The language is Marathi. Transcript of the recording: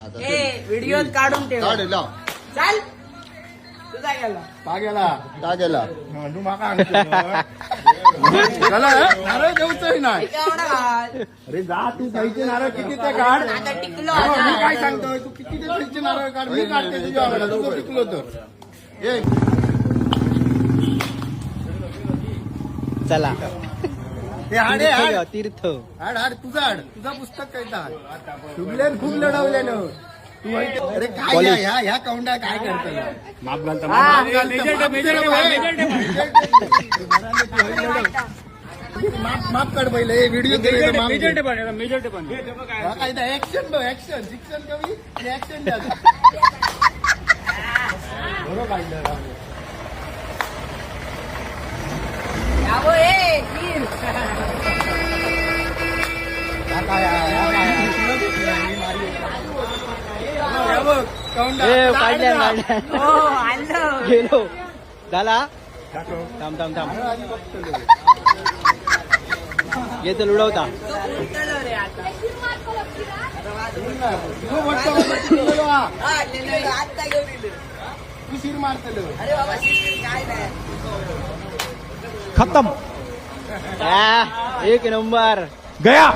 व्हिडिओ काढून ठेव. काढ लाव. चाल तुझा गेला का गेला का गेला तू माका चला नारळ देऊचंही नाही. एवढा घाल. अरे जा तू खायचे नारळ किती ते काढ. आता टिकलो हो, मी आता. काय सांगतोय तू किती ते खायचे नारळ काढ. मी काढते तुझ्याकडे तुझं टिकलो तर ये. चला हे हाड हे हाड तीर्थ हाड हाड तुझं हाड तुझा पुस्तक काय शुभलेन खूप लढवलेलं तू माहिती- अरे काय ह्या कौंडा काय करतो माप घालता माप काढ पहिले व्हिडिओ काय ऍक्शन बघ ऍक्शन शिक्षण कमी आणि ऍक्शन द्या बरोबर काढलं यावं, ए, तीर. ए काढल्या काढल्या हो आलं. गेलो झाला थांब थांब थांब ये चल उडवता तो उठलो रे आता. हा, गेलो, आत्ता घेऊन गेलो. तू शिर मारतलो अरे बाबा शिस्तीत काय नाही. खतम एक नंबर गया